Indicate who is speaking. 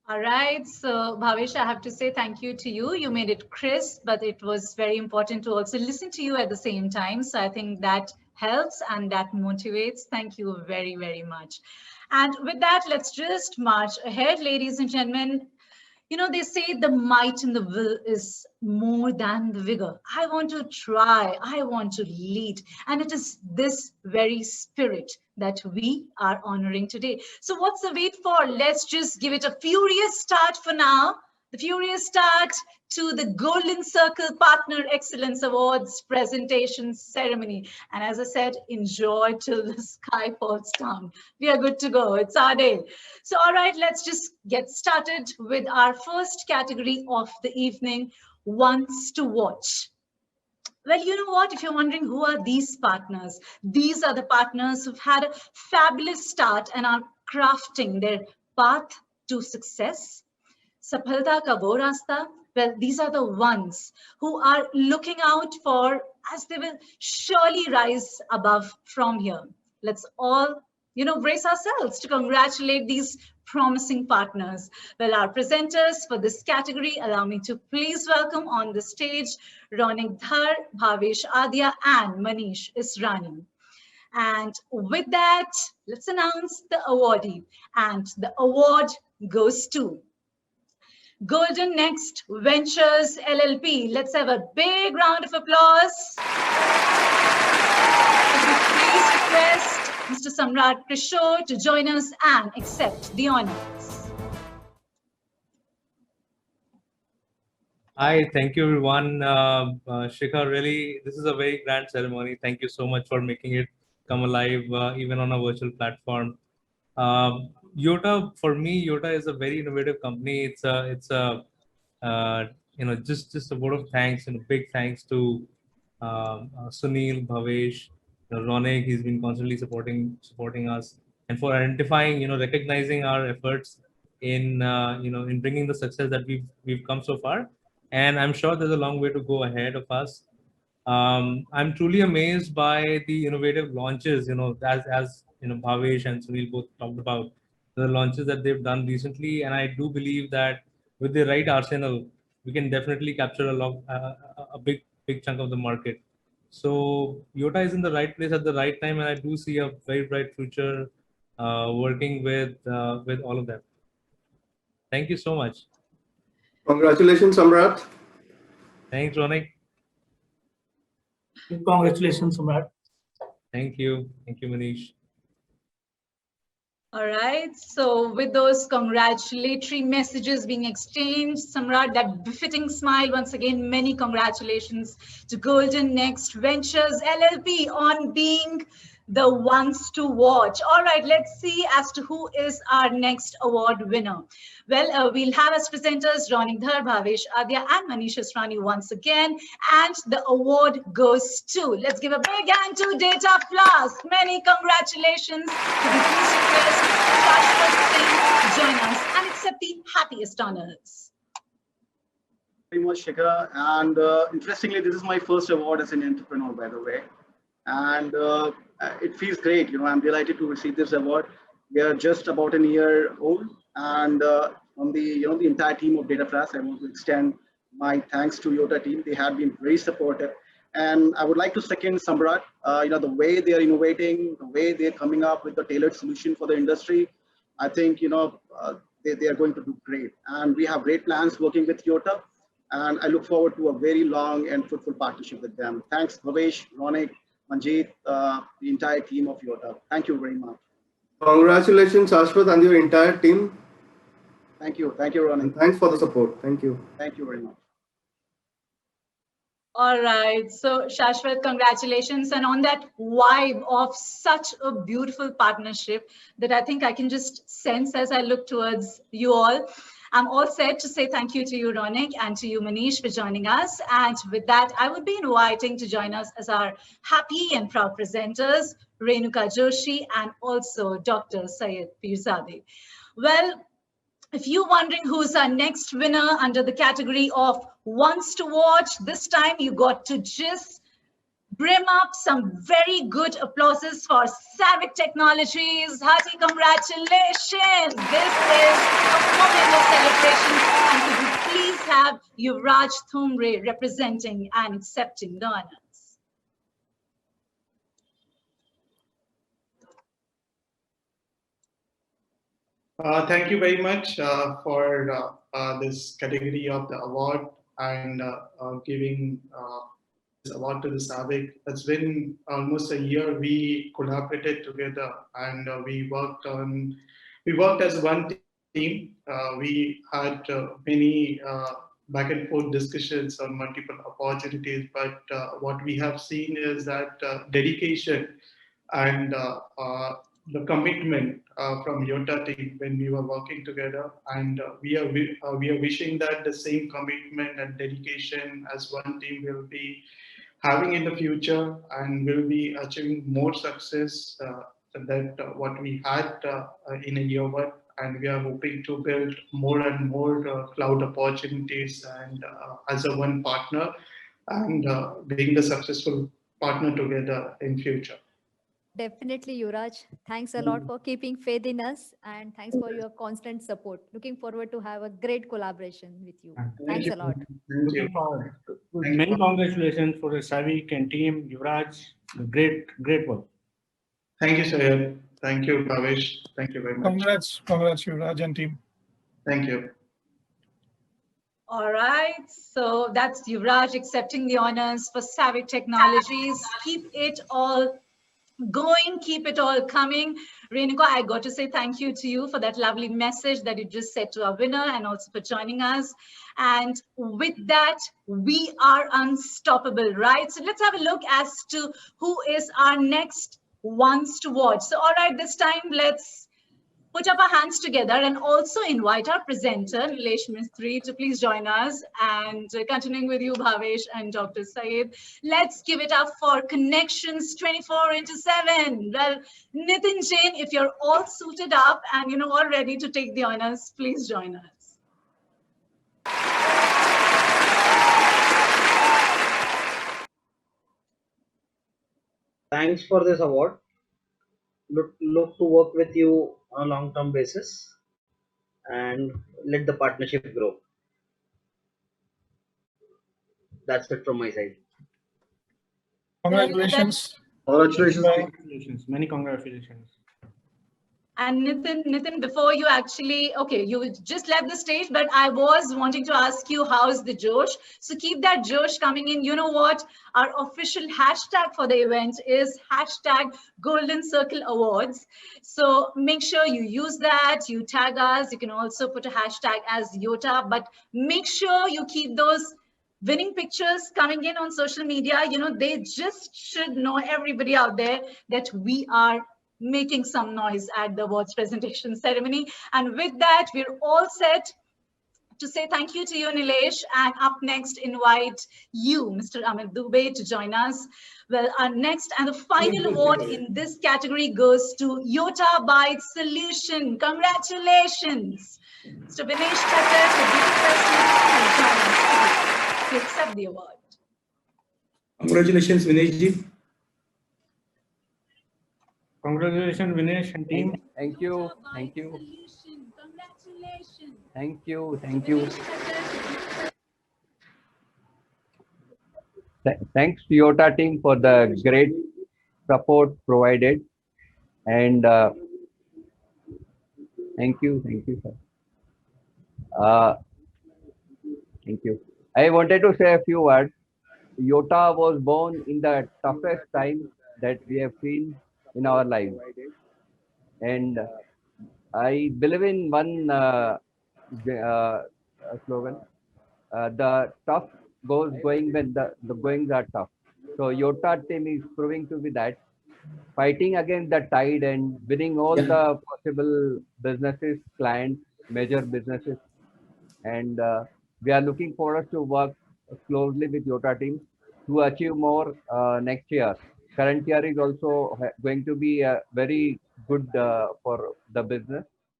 Speaker 1: All right. So, Bhavesh, I have to say thank you to you. You made it crisp, but it was very important to also listen to you at the same time. So, I think that helps and that motivates. Thank you very, very much. And with that, let's just march ahead, ladies and gentlemen. You know, they say the might in the will is more than the vigor. I want to try, I want to lead. And it is this very spirit that we are honoring today. So, what's the wait for? Let's just give it a furious start for now. The furious start to the Golden Circle Partner Excellence Awards presentation ceremony. And as I said, enjoy till the sky falls down. We are good to go. It's our day. So, all right, let's just get started with our first category of the evening, Ones to Watch. Well, you know what? If you're wondering who are these partners, these are the partners who've had a fabulous start and are crafting their path to success. Sapalta ka wo rasta? Well, these are the ones who are looking out for as they will surely rise above from here. Let's all, brace ourselves to congratulate these promising partners. Well, our presenters for this category, allow me to please welcome on the stage Ronik Dhar, Bhavesh Adya, and Manish Israni. And with that, let's announce the awardee. And the award goes to Golden Next Ventures LLP. Let's have a big round of applause. Please request Mr. Samrat Kishore to join us and accept the honors.
Speaker 2: Hi, thank you everyone. Shikhar, really, this is a very grand ceremony. Thank you so much for making it come alive, even on a virtual platform. Yota, for me, Yota is a very innovative company. Just a word of thanks and a big thanks to Sunil, Bhavesh, Ronek. He's been constantly supporting us, and for identifying, recognizing our efforts in bringing the success that we've come so far. And I'm sure there's a long way to go ahead of us. I'm truly amazed by the innovative launches, as Bhavesh and Sunil both talked about the launches that they've done recently. And I do believe that with the right arsenal, we can definitely capture a big chunk of the market. So Yota is in the right place at the right time, and I do see a very bright future working with all of them. Thank you so much.
Speaker 3: Congratulations, Samrat.
Speaker 2: Thanks, Ronik.
Speaker 4: Congratulations, Samrat.
Speaker 2: Thank you, Manish.
Speaker 1: All right. So, with those congratulatory messages being exchanged, Samrat, that befitting smile, once again, many congratulations to Golden Next Ventures LLP on being the ones to watch. All right, let's see as to who is our next award winner. Well, we'll have as presenters Ronik Dhar, Bhavesh Adya, and Manish Asrani once again. And the award goes to, let's give a big hand to Data Plus. Many congratulations to the please request Shashwat Singh to join us and accept the happiest honors.
Speaker 5: Very much, Shikhar. And interestingly, this is my first award as an entrepreneur, by the way. And it feels great. I'm delighted to receive this award. We are just about a year old, and on the the entire team of Data Plus, I want to extend my thanks to Yota team. They have been very supportive, and I would like to second Samrat. The way they are innovating, the way they are coming up with the tailored solution for the industry. I think they are going to do great, and we have great plans working with Yota. And I look forward to a very long and fruitful partnership with them. Thanks, Bhavesh, Ronik, Manjeet, the entire team of Yota. Thank you very much.
Speaker 3: Congratulations, Shashwat, and your entire team.
Speaker 5: Thank you, Ronik.
Speaker 3: And thanks for the support. Thank you.
Speaker 5: Thank you very much.
Speaker 1: All right. So, Shashwat, congratulations. And on that vibe of such a beautiful partnership that I think I can just sense as I look towards you all. I'm all set to say thank you to you, Ronik, and to you, Manish, for joining us. And with that, I would be inviting to join us as our happy and proud presenters, Renuka Joshi and also Dr. Syed Pirzadeh. Well, if you're wondering who's our next winner under the category of Wants to Watch, this time you got to just brim up some very good applauses for Savic Technologies. Hearty congratulations. This is a formidable have Yuvraj Thumre representing and accepting the honors.
Speaker 4: Thank you very much for this category of the award and giving this award to the SABIC. It's been almost a year we collaborated together and we worked as one team. We had many back and forth discussions on multiple opportunities, but what we have seen is that dedication and the commitment from Yota team when we were working together, and we are wishing that the same commitment and dedication as one team will be having in the future, and will be achieving more success than what we had in a year one. And we are hoping to build more and more cloud opportunities and as a one partner, and being the successful partner together in future.
Speaker 6: Definitely, Yuvraj. Thanks a lot for keeping faith in us, and thanks for your constant support. Looking forward to have a great collaboration with you. Thanks a lot.
Speaker 4: Thank you.
Speaker 7: Many congratulations for the SABIC and team, Yuvraj. Great work.
Speaker 4: Thank you, Sayed. Thank you, Bhavesh. Thank you very much.
Speaker 8: Congrats, Yuvraj and team.
Speaker 4: Thank you.
Speaker 1: All right, so that's Yuvraj accepting the honors for SABIC Technologies. Keep it all going, keep it all coming. Renuka, I got to say thank you to you for that lovely message that you just said to our winner, and also for joining us. And with that, we are unstoppable, right? So let's have a look as to who is our next ones to watch. So all right, this time let's put up our hands together and also invite our presenter, Nilesh Mistry, to please join us. And continuing with you, Bhavesh and Dr. Syed, let's give it up for Connections 24/7. Well, Nitin Jain, if you're all suited up and all ready to take the honors, please join us.
Speaker 9: Thanks for this award. Look to work with you on a long-term basis and let the partnership grow. That's it from my side.
Speaker 8: Congratulations.
Speaker 5: Congratulations.
Speaker 7: Many congratulations.
Speaker 1: And Nitin, before you actually, okay, you just left the stage, but I was wanting to ask you, how's the Josh? So keep that Josh coming in. You know what? Our official hashtag for the event is hashtag Golden Circle Awards. So make sure you use that, you tag us. You can also put a hashtag as Yota, but make sure you keep those winning pictures coming in on social media. They just should know, everybody out there, that we are making some noise at the awards presentation ceremony. And with that, we're all set to say thank you to you, Nilesh. And up next, invite you, Mr. Amit Dubey, to join us. Well, our next and the final award in this category goes to Yota Byte Solution. Congratulations. Mr. Vinesh Thakkar, the beauty person, to accept the award.
Speaker 10: Congratulations, Vinesh ji.
Speaker 7: Congratulations, Vinesh and team.
Speaker 11: Thank you.
Speaker 1: Congratulations.
Speaker 11: Thank you. Thanks to Yota team for the great support provided, and thank you, sir. Thank you. I wanted to say a few words. Yota was born in the toughest time that we have seen in our lives, and I believe in one slogan: the tough goes going when the goings are tough. So Yota team is proving to be that, fighting against the tide and winning all the possible businesses, clients, major businesses, and we are looking forward to work closely with Yota team to achieve more next year. Current year is also going to be very good for the business,